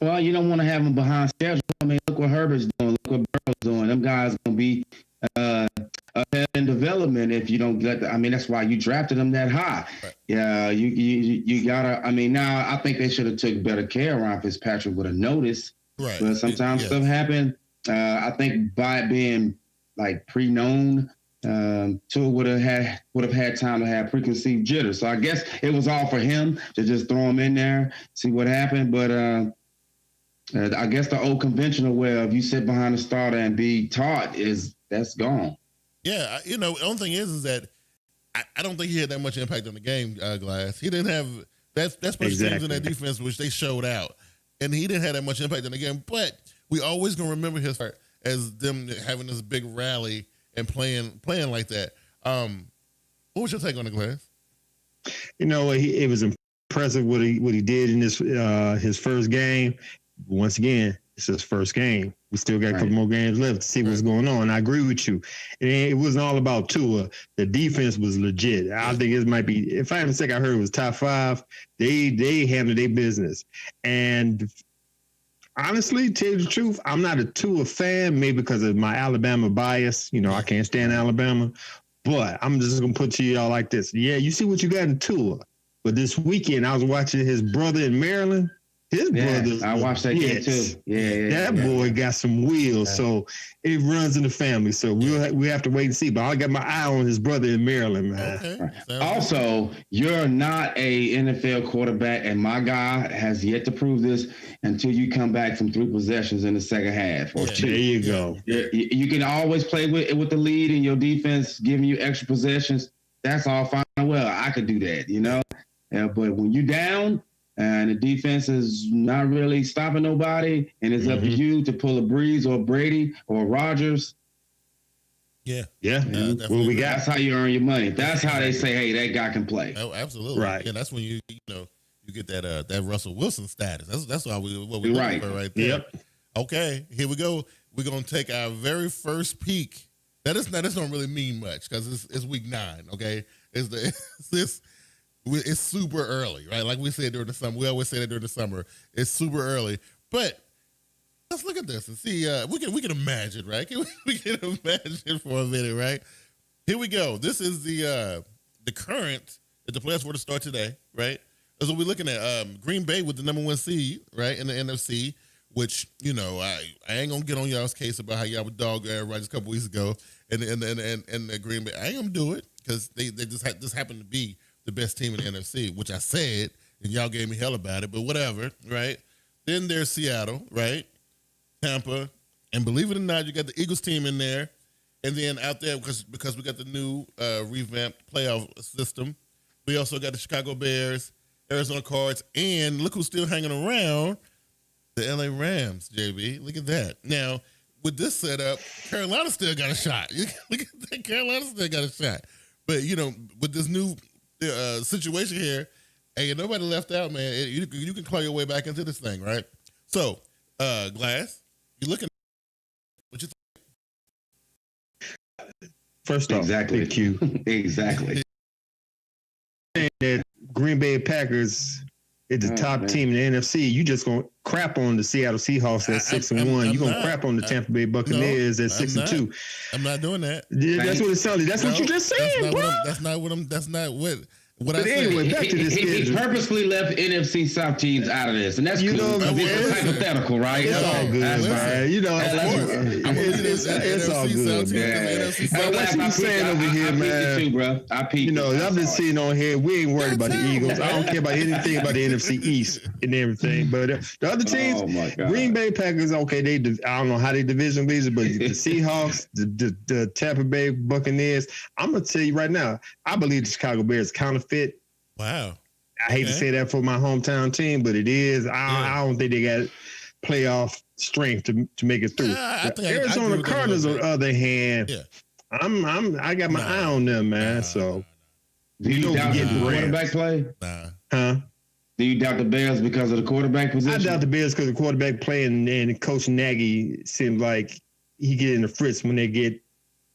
Well, you don't want to have them behind schedule. I mean, look what Herbert's doing. Look what Burrow's doing. Them guys going to be ahead in development if you don't get that's why you drafted them that high. Right. Yeah, you got to – I mean, now I think they should have took better care around Fitzpatrick with a notice. Right. But sometimes stuff happen. I think by it being, like, pre-known, Tua would have had time to have preconceived jitters. So I guess it was all for him to just throw him in there, see what happened. But I guess the old conventional way of you sit behind the starter and be taught that's gone. Yeah, the only thing is that I don't think he had that much impact on the game, Glass. He didn't have that special teams in that defense, which they showed out, and he didn't have that much impact on the game. But we always gonna remember his part as them having this big rally and playing like that. What was your take on the Glass? It was impressive what he did in his first game. Once again, it's his first game. We still got a couple more games left to see what's going on. I agree with you. It wasn't all about Tua. The defense was legit. I think it might be, if I'm mistaken, I heard it was top 5. They handled their business. And honestly, to tell you the truth, I'm not a Tua fan, maybe because of my Alabama bias. I can't stand Alabama. But I'm just going to put to y'all like this. Yeah, you see what you got in Tua. But this weekend, I was watching his brother in Maryland. His brother, I watched that game too. That boy got some wheels, so it runs in the family. So we have to wait and see. But I got my eye on his brother in Maryland, man. Okay. Also, you're not a NFL quarterback, and my guy has yet to prove this until you come back from 3 possessions in the second half. Or 2. There you go. You can always play with the lead in your defense, giving you extra possessions. That's all fine and well. I could do that, but when you down. And the defense is not really stopping nobody, and it's up to you to pull a Breeze or Brady or Rodgers. Yeah. What we got? That's how you earn your money. That's how they say, hey, that guy can play. Oh, absolutely. Right. Yeah, that's when you get that Russell Wilson status. That's what we're looking for right there. Yep. Okay, here we go. We're gonna take our very first peek. Now this don't really mean much because it's week 9. Okay, it's super early, right? Like we said during the summer. We always say that during the summer. It's super early. But let's look at this and see. We can imagine, right? We can imagine for a minute, right? Here we go. This is the current that the players were to start today, right? That's what we're looking at. Green Bay with the number 1 seed, right, in the NFC, which, I ain't going to get on y'all's case about how y'all would dog Aaron Rodgers a couple weeks ago and the Green Bay. I ain't going to do it because they just happen to be the best team in the NFC, which I said, and y'all gave me hell about it, but whatever, right? Then there's Seattle, right? Tampa, and believe it or not, you got the Eagles team in there, and then out there, because we got the new revamped playoff system, we also got the Chicago Bears, Arizona Cards, and look who's still hanging around, the LA Rams, JB. Look at that. Now, with this setup, Carolina still got a shot. Look at that, Carolina still got a shot. But, with this new situation here, hey, nobody left out, man. You can claw your way back into this thing, right? So, Glass, you looking? What you think? First off, thank you. Exactly. That Green Bay Packers is the top team in the NFC. You just gonna crap on the Seattle Seahawks at 6-1. You gonna crap on the Tampa Bay Buccaneers at 6-2. I'm not doing that. Yeah, that's what it sounded. That's what you just said, bro. That's not what But anyway, back to this. He purposely left NFC South teams out of this, and that's cool. It's hypothetical, right? It's all good, man. You know, it's all good, man. That's what you saying over here, man. Too, bro. You know, I'm just sitting on here. We ain't worried about the Eagles. I don't care about anything about the NFC East and everything. But the other teams, Green Bay Packers, okay, I don't know how they division leads, but the Seahawks, the Tampa Bay Buccaneers. I'm gonna tell you right now, I believe the Chicago Bears counterfeit. Wow. I hate to say that for my hometown team, but it is. I don't think they got playoff strength to make it through. Arizona Cardinals, on the other hand, I got my eye on them, man. So do you doubt the quarterback play? Huh? Do you doubt the Bears because of the quarterback position? I doubt the Bears because the quarterback play and Coach Nagy seems like he get in the fritz when they get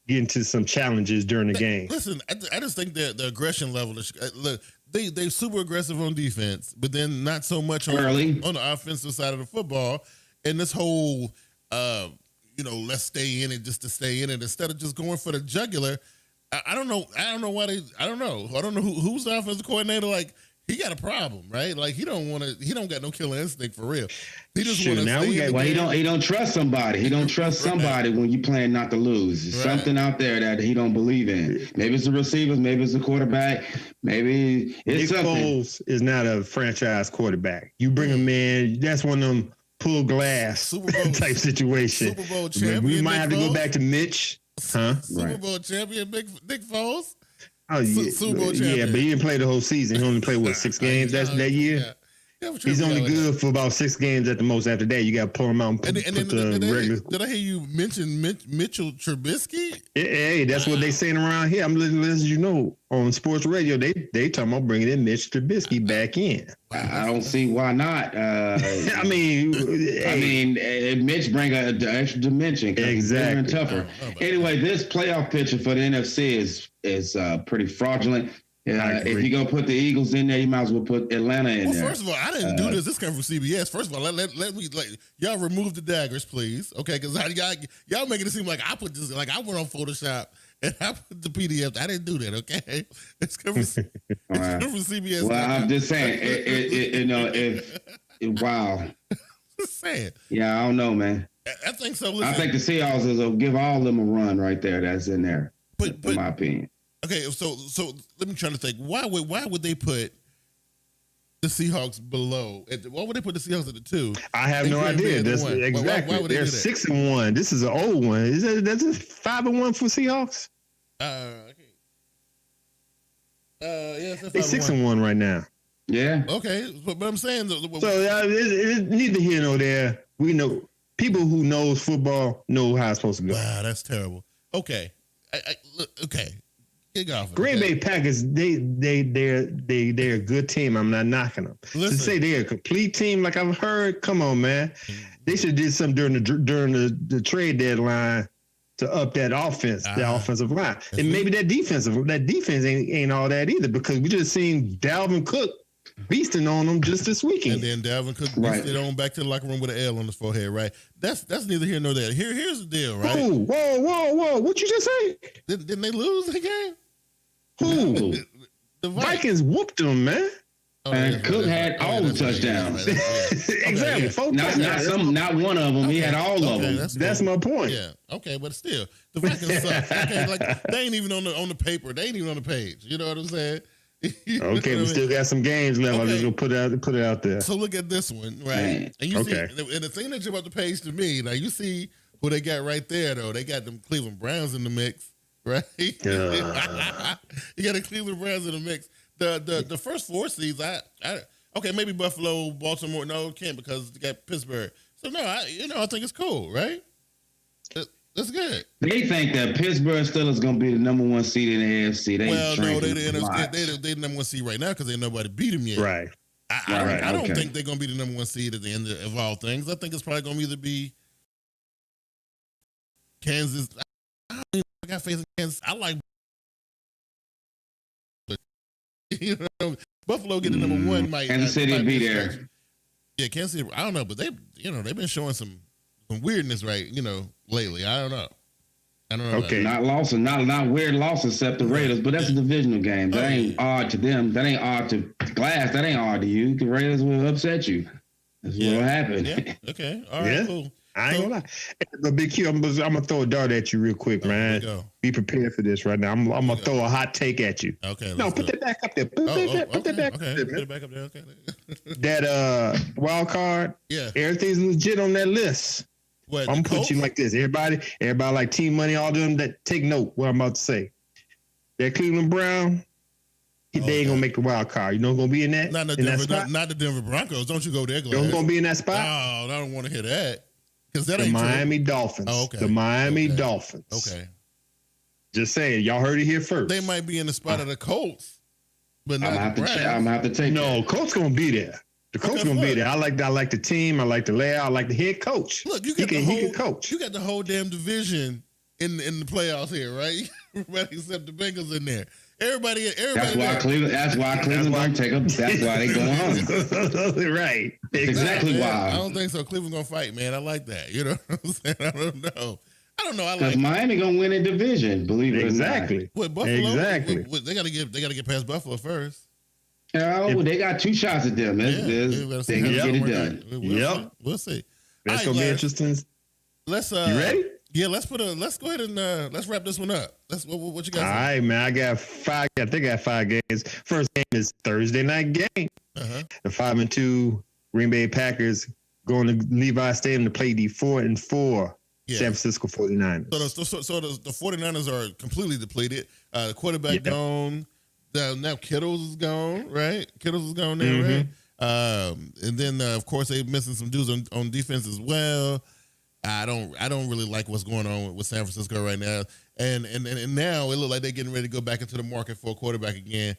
into some challenges during the game. Listen, I just think that the aggression level is look. They're super aggressive on defense, but then not so much on the offensive side of the football. And this whole, let's stay in it just to stay in it instead of just going for the jugular. I don't know why they. I don't know who's the offensive coordinator. Like, he got a problem, right? Like, he don't got no killer instinct for real. He just want to he don't trust somebody. He don't trust somebody when you plan not to lose. There's something out there that he don't believe in. Maybe it's the receivers, maybe it's the quarterback, maybe it's Nick something. Foles is not a franchise quarterback. You bring him in, that's one of them pull glass type situation. Super Bowl champion. We might have to go back to Mitch. Huh? Super Bowl champion Nick Foles. Oh, yeah. Super Bowl champion. Yeah, but he didn't play the whole season. He only played, 6 games that year? Yeah. He's only good for about 6 games at the most. After that, you got to pull him out and put the regular. Did I hear you mention Mitchell Trubisky? Hey, that's what they saying around here. I'm listening, on sports radio. They talking about bringing in Mitch Trubisky back in. I don't see why not. I mean, Mitch bring an extra dimension. Exactly. It's tougher. Anyway, this playoff picture for the NFC is pretty fraudulent. If you're going to put the Eagles in there, you might as well put Atlanta in there. Well, first of all, I didn't do this. This came from CBS. First of all, let me y'all remove the daggers, please. Okay, because y'all making it seem like I put this, like I went on Photoshop and I put the PDF. I didn't do that, okay? It's coming from CBS. Well, I'm just saying, wow. Just saying. Yeah, I don't know, man. I think so. Listen, I think the Seahawks will give all of them a run right there. That's in there, in my opinion. Okay, so let me try to think. Why would they put the Seahawks below? Why would they put the Seahawks at the 2? I have no idea. That's exactly. Why would they're 6-1. This is an old one. That's a 5-1 for Seahawks? Yeah, they're 6-1 right now. Yeah. Okay, but I'm saying so it's neither here nor there. We know people who knows football know how it's supposed to go. Wow, that's terrible. Okay, okay. Green Bay Packers, they're a good team. I'm not knocking them. To say they're a complete team, like I've heard, come on, man. They should have did something during the trade deadline to up that offense, the offensive line, and maybe that defense ain't all that either, because we just seen Dalvin Cook beasting on them just this weekend. And then Dalvin Cook beasted on back to the locker room with an L on his forehead, right? That's neither here nor there. Here's the deal, right? Whoa! What you just say? Didn't they lose the game? Who? The Vikings whooped them, man. And Cook had all the touchdowns. Exactly. Not one of them. He had all of them. That's my point. Yeah. Okay, but still, the Vikings suck. Okay, like they ain't even on the paper. They ain't even on the page. You know what I'm saying? Okay, we still got some games left. I'm just gonna put it out there. So look at this one, right? And you see, and the thing that jump up the page to me, now you see who they got right there, though. They got them Cleveland Browns in the mix. Right, you got the Cleveland Browns in the mix. The first 4 seeds, okay, maybe Buffalo, Baltimore, no, can't because they got Pittsburgh. So no, I think it's cool, right? That's good. They think that Pittsburgh still is going to be the number 1 seed in the AFC. They're the number 1 seed right now because ain't nobody beat them yet. Right. I don't think they're going to be the number 1 seed at the end of all things. I think it's probably going to either be Kansas. I got faith in Kansas. I like, Buffalo getting number one might. Kansas City might be a there. stretch. Yeah, Kansas City. I don't know, but they've been showing some weirdness, right? Lately. I don't know. Okay. Not losses, not weird losses except the Raiders, but that's a divisional game. That ain't odd to them. That ain't odd to Glass. That ain't odd to you. The Raiders will upset you. That's what'll happen. Yeah. Okay. All right. Cool. I ain't gonna lie. But Big Q, I'm gonna throw a dart at you real quick, man. Be prepared for this right now. I'm gonna throw a hot take at you. Okay. No, put that back up there. Put that back up there. Put it back up there. Okay. That wild card. Yeah. Everything's legit on that list. What, I'm gonna put you like this. Everybody like Team Money, all them that take note what I'm about to say. That Cleveland Brown, they ain't gonna make the wild card. You know who's gonna be in that? Not the Denver Broncos. Don't you go there, Glass. Who's gonna be in that spot? Oh, I don't want to hear that. Because that the ain't Miami true. Dolphins. Oh, okay. The Miami Dolphins. Okay. Just saying, y'all heard it here first. They might be in the spot of the Colts, but not I'm the gonna Browns. have to take. No, Colts gonna be there. The coach gonna be there. I like the team. I like the layout. I like the head coach. Look, he can coach. You got the whole damn division in the playoffs here, right? Everybody except the Bengals in there. Everybody. That's why Cleveland don't take them. That's why they go home. Right. Exactly why. I don't think so. Cleveland gonna fight, man. I like that. You know what I'm saying? I don't know. I because like Miami gonna win a division. Believe it exactly. or not. What Buffalo? Exactly. They gotta get past Buffalo first. Oh, they got 2 shots at them. They can get it done. We'll see. That's gonna be interesting. Let's you ready? Yeah, let's go ahead and let's wrap this one up. What you got? All right, man. I got 5. I think I got 5 games. First game is Thursday night game. The 5-2 Green Bay Packers going to Levi Stadium to play the 4-4 San Francisco 49ers. So the 49ers are completely depleted. The quarterback gone. Now Kittles is gone, right? Kittles is gone there, right? And then of course they're missing some dudes on defense as well. I don't really like what's going on with San Francisco right now. And now it looks like they're getting ready to go back into the market for a quarterback again.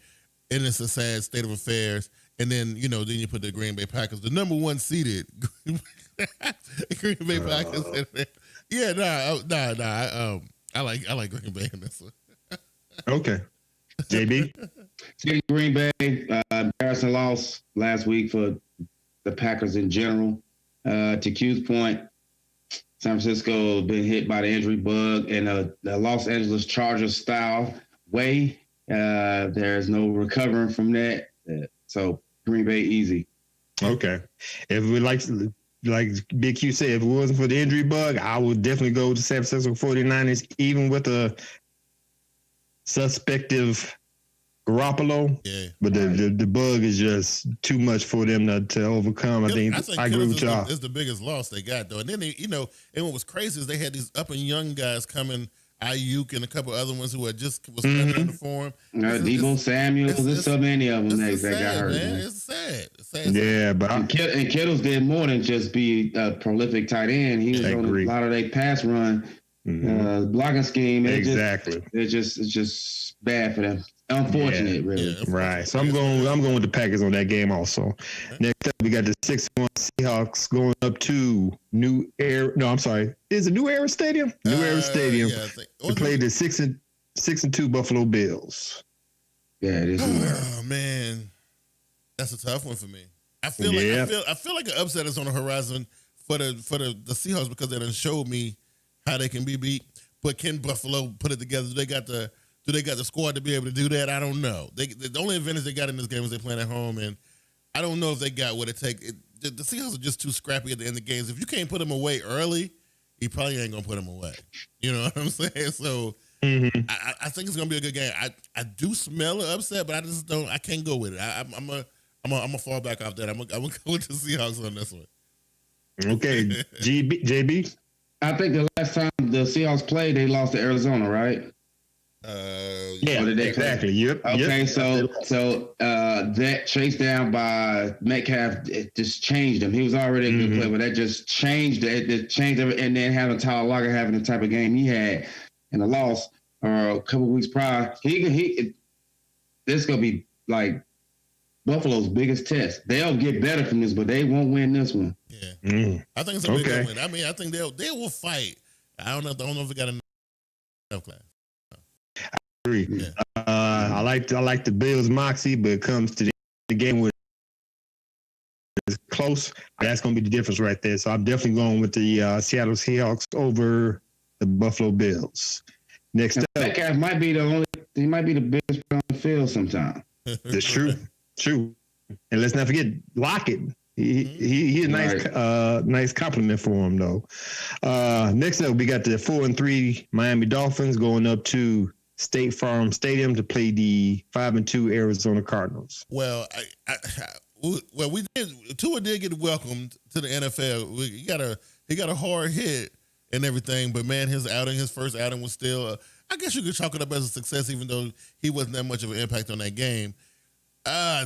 And it's a sad state of affairs. And then you put the Green Bay Packers, the number 1 seeded Green Bay Packers. I like Green Bay in this one. Okay. JB? Green Bay, embarrassing loss last week for the Packers in general. To Q's point, San Francisco been hit by the injury bug in the Los Angeles Chargers style way. There's no recovering from that. So Green Bay easy. Okay. If we like Big Q said, if it wasn't for the injury bug, I would definitely go to San Francisco 49ers, even with a suspective Garoppolo, but the bug is just too much for them to overcome. I think I agree with y'all. It's the biggest loss they got though. And then and what was crazy is they had these up and young guys coming, Ayuk and a couple other ones who had just was coming in the form. Debo Samuel, there's so many of them that got hurt. Man. It's sad. Yeah, but and Kittles did more than just be a prolific tight end. He was on a lot of their pass run. Blocking scheme. It's just bad for them. Unfortunate, really. Right. So I'm going with the Packers on that game also. Next up, we got the 6-1 Seahawks going up to New Era. No, I'm sorry. Is it New Era Stadium? New Era Stadium. To play the 6-2 Buffalo Bills. Yeah, it is. Oh man, that's a tough one for me. I feel like an upset is on the horizon for the Seahawks because they done showed me how they can be beat. But can Buffalo put it together? Do they got the squad to be able to do that? I don't know. The only advantage they got in this game is they playing at home, and I don't know if they got what it takes. The Seahawks are just too scrappy at the end of games. If you can't put them away early, he probably ain't gonna put them away. You know what I'm saying? So I think it's gonna be a good game. I do smell an upset, but I just don't. I can't go with it. I'm a fall back off that. I'm gonna go with the Seahawks on this one. Okay, JB. I think the last time the Seahawks played, they lost to Arizona, right? Exactly. Yep. Okay, so that chase down by Metcalf, it just changed him. He was already a good player, but that just changed it. It changed everything. And then having Tyler Lockett having the type of game he had in the loss a couple weeks prior, this is gonna be like Buffalo's biggest test. They'll get better from this, but they won't win this one. Yeah, I think it's a big win. I mean, I think they will fight. I don't know if they got enough class. I agree. I like the Bills' moxie, but it comes to the the game was close, that's going to be the difference right there. So I'm definitely going with the Seattle Seahawks over the Buffalo Bills. Next up, Metcalf might be he might be the best player on the field sometime. That's true. And let's not forget Lockett. He a nice compliment for him though. Next up, we got the 4-3 Miami Dolphins going up to State Farm Stadium to play the 5-2 Arizona Cardinals. Well, Tua did get welcomed to the NFL. He got a hard hit and everything, but man, his first outing was still, I guess you could chalk it up as a success, even though he wasn't that much of an impact on that game.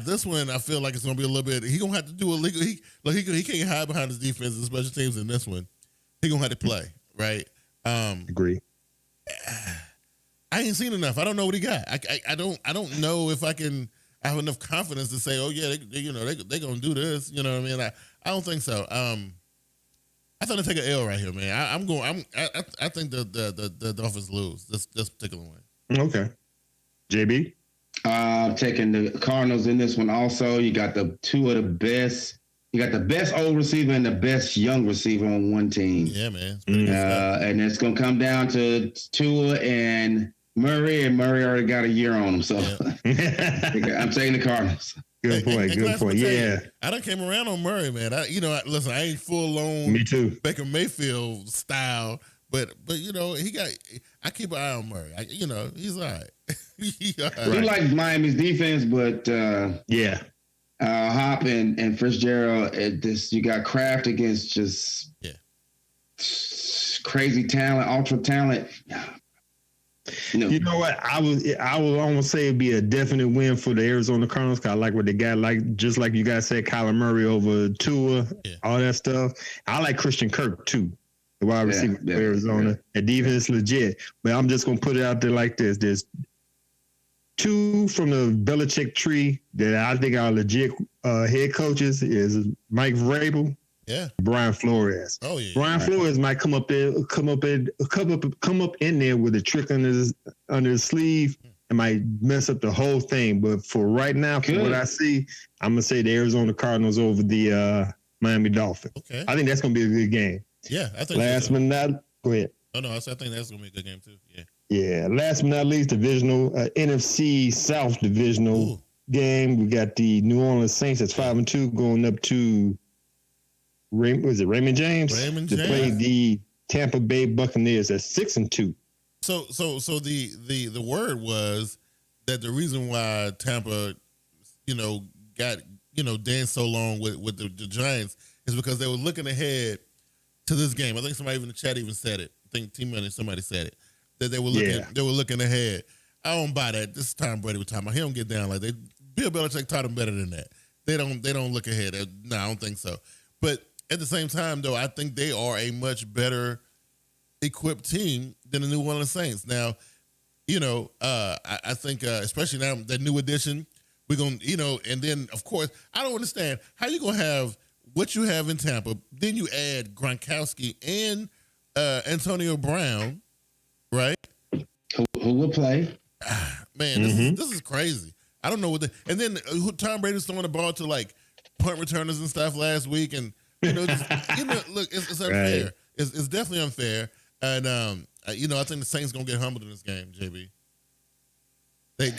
This one, I feel like it's going to be a little bit, he going to have to do a legal, he can't hide behind his defense and special teams in this one. He going to have to play, right? Agree. I ain't seen enough. I don't know what he got. I don't know if I have enough confidence to say, oh yeah, they gonna do this. You know what I mean? I don't think so. I think they take an L right here, man. I think the Dolphins lose this particular one. Okay. JB? Taking the Cardinals in this one also. You got two of the best. You got the best old receiver and the best young receiver on one team. Yeah, man. And it's gonna come down to Tua and Murray already got a year on him, so I'm taking the Cardinals. Good point. Yeah, I done came around on Murray, man. Listen, I ain't full on. Me too. Baker Mayfield style, but I keep an eye on Murray. He's all right. We like Miami's defense, but Hop and Fitzgerald. You got Kraft against just crazy talent, ultra talent. You know what? I will almost say it'd be a definite win for the Arizona Cardinals. Cause I like what they got. Like just like you guys said, Kyler Murray over Tua, all that stuff. I like Christian Kirk too, the wide receiver for Arizona. And defense legit. But I'm just gonna put it out there like this: there's two from the Belichick tree that I think are legit head coaches. Is Mike Vrabel. Yeah, Brian Flores. Oh yeah, Brian Flores might come up in there with a trick under his sleeve and might mess up the whole thing. But for right now, from what I see, I'm gonna say the Arizona Cardinals over the Miami Dolphins. Okay, I think that's gonna be a good game. Yeah, I think. Last but not, go ahead. Oh no, I think that's gonna be a good game too. Yeah. Yeah. Last but not least, divisional NFC South divisional game. We got the New Orleans Saints at 5-2 going up to. Was it Raymond James? To play the Tampa Bay Buccaneers at 6-2. So the word was that the reason why Tampa, got danced so long with the Giants is because they were looking ahead to this game. I think somebody in the chat even said it. I think somebody said it that they were looking ahead. I don't buy that. This is Tom Brady we're talking about. He don't get down like that. Bill Belichick taught him better than that. They don't look ahead. No, I don't think so. But at the same time, though, I think they are a much better equipped team than the New Orleans Saints. Now, I think especially now that new addition, we're going to, and then, of course, I don't understand how you going to have what you have in Tampa, then you add Gronkowski and Antonio Brown, right? Who will play? Man, this is crazy. I don't know what and then Tom Brady's throwing the ball to like punt returners and stuff last week, and look, it's unfair. Right. It's definitely unfair, and I think the Saints gonna get humbled in this game, JB. They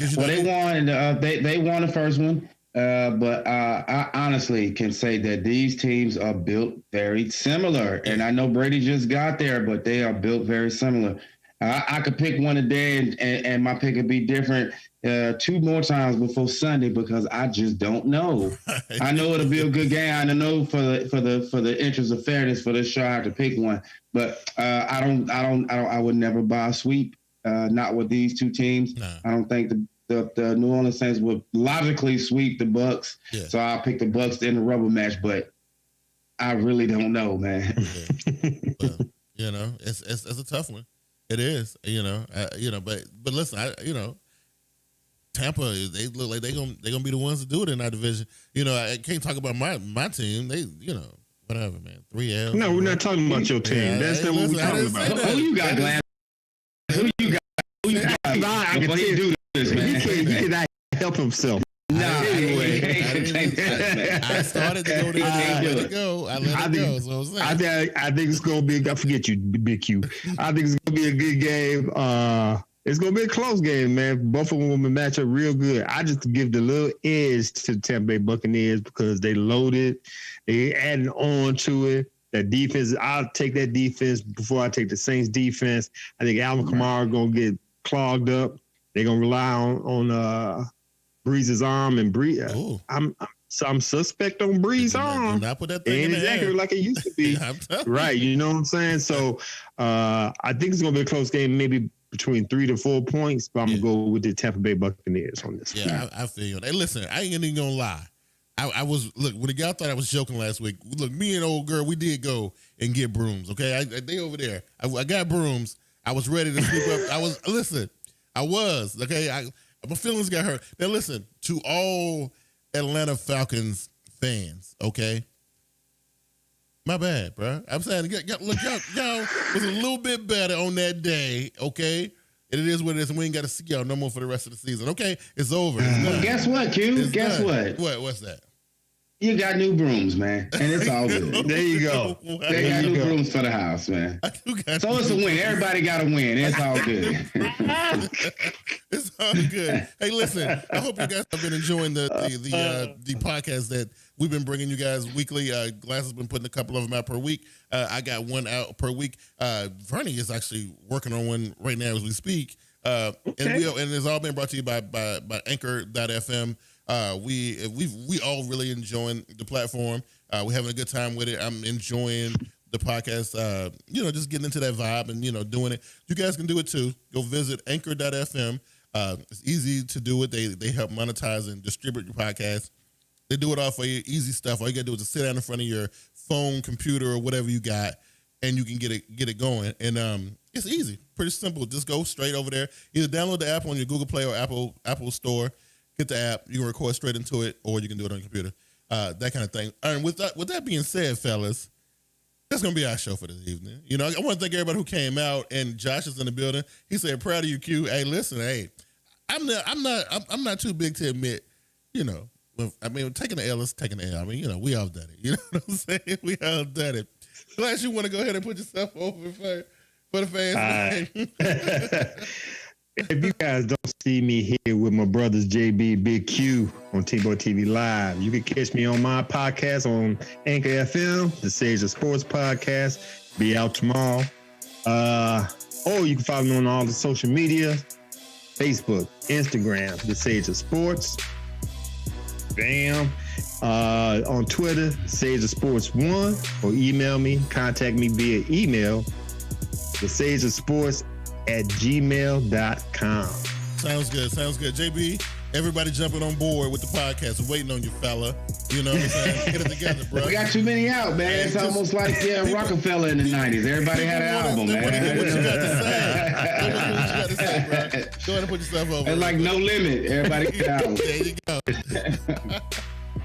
won. They won the first one, but I honestly can say that these teams are built very similar. And I know Brady just got there, but they are built very similar. I could pick one today, and my pick would be different 2 more times before Sunday because I just don't know. I know it'll be a good game. I know for the interest of fairness for this show, I have to pick one. But I would never buy a sweep. Not with these two teams. No. I don't think the New Orleans Saints would logically sweep the Bucs. Yeah. So I'll pick the Bucs in the rubber match. But I really don't know, man. Yeah. Well, it's a tough one. It is, but listen, Tampa, they look like they're gonna be the ones to do it in our division. I can't talk about my team. They, whatever, man. 3L. No, we're not talking about your team. Yeah, that's not what we're talking about. Who you got, Glenn? Who you got? I can do this, man. He cannot help himself. No, anyway. I started to go there. I let it go. I let it go. So I think it's gonna be. I forget you, Big Q. I think it's gonna be a good game. It's gonna be a close game, man. Both of them will match up real good. I just give the little edge to the Tampa Bay Buccaneers because they loaded, they added on to it. That defense, I'll take that defense before I take the Saints defense. I think Alvin Kamara gonna get clogged up. They're gonna rely on Breeze's arm and Breeze. I'm suspect on Breeze's arm. Do not put that thing ain't in the exactly air. like it used to be. Right, you know what I'm saying? So I think it's gonna be a close game, maybe between 3 to 4 points, but I'm gonna go with the Tampa Bay Buccaneers on this. Yeah, I feel you. Hey, listen, I ain't even gonna lie. I was when the guy thought I was joking last week. Look, me and old girl, we did go and get brooms. Okay, they over there. I got brooms. I was ready to sweep up. I was okay. My feelings got hurt. Now listen to all Atlanta Falcons fans. Okay, my bad, bro. I'm saying, look, y'all was a little bit better on that day. Okay. And it is what it is, and we ain't got to see y'all no more for the rest of the season. Okay, it's over. Well, guess what, Q? Guess what? What's that? You got new brooms, man, and it's all good. There you go. They got new brooms for the house, man. So it's a win. Everybody got a win. It's all good. It's all good. Hey, listen. I hope you guys have been enjoying the podcast that we've been bringing you guys weekly. Glass has been putting a couple of them out per week. I got one out per week. Vernie is actually working on one right now as we speak. And it's all been brought to you by Anchor.fm. We all really enjoying the platform. We're having a good time with it. I'm enjoying the podcast. Just getting into that vibe and doing it. You guys can do it too. Go visit Anchor.fm. It's easy to do it. They help monetize and distribute your podcast. They do it all for you. Easy stuff. All you gotta do is just sit down in front of your phone, computer, or whatever you got, and you can get it going. And it's easy, pretty simple. Just go straight over there. Either download the app on your Google Play or Apple Store. Get the app. You can record straight into it, or you can do it on your computer. That kind of thing. And with that being said, fellas, that's gonna be our show for this evening. I want to thank everybody who came out. And Josh is in the building. He said, "Proud of you, Q." Hey, listen, I'm not too big to admit, taking the L is taking the L. I mean, we all done it. You know what I'm saying? We all done it. Glass, you want to go ahead and put yourself over for the fans? If you guys don't see me here with my brothers JB, Big Q on TeamBpydTV Live, you can catch me on my podcast on Anchor FM, the Sage of Sports podcast. Be out tomorrow. Or you can follow me on all the social media, Facebook, Instagram, the Sage of Sports. Bam. On Twitter, Sage of Sports 1, or email me, contact me via email, thesageofsports@gmail.com. Sounds good. JB, everybody jumping on board with the podcast. We're waiting on you, fella. You know what I'm saying? Get it together, bro. We got too many out, man. It's almost like Rockefeller in the 90s. Everybody had an album, man. What you got to say, bro. Go ahead and put yourself over. It's like No Limit. Everybody got an album. There you go.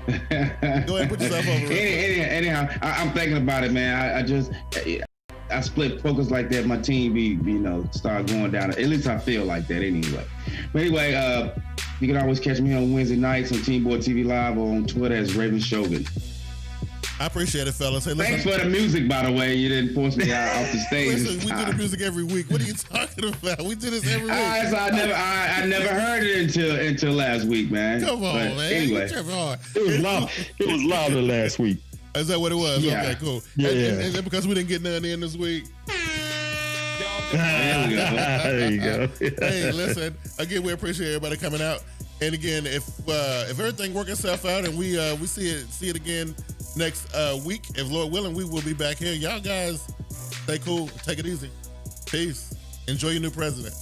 Go ahead and put yourself over. Anyhow, I'm thinking about it, man. I split focus like that. My team start going down. At least I feel like that anyway. But anyway, you can always catch me on Wednesday nights on TeamBpydTV Live or on Twitter as Raven Shogun. I appreciate it, fellas. Hey, thanks for the music, by the way. You didn't force me out off the stage. Listen, we do the music every week. What are you talking about? We do this every week. I never heard it until last week, man. Come on, man. Anyway, it was louder last week. Is that what it was? Yeah. Okay, cool. Yeah. And because we didn't get none in this week. There you go. Hey, listen. Again, we appreciate everybody coming out. And again, if everything works itself out and we see it again next week, if Lord willing, we will be back here. Y'all guys, stay cool. Take it easy. Peace. Enjoy your new president.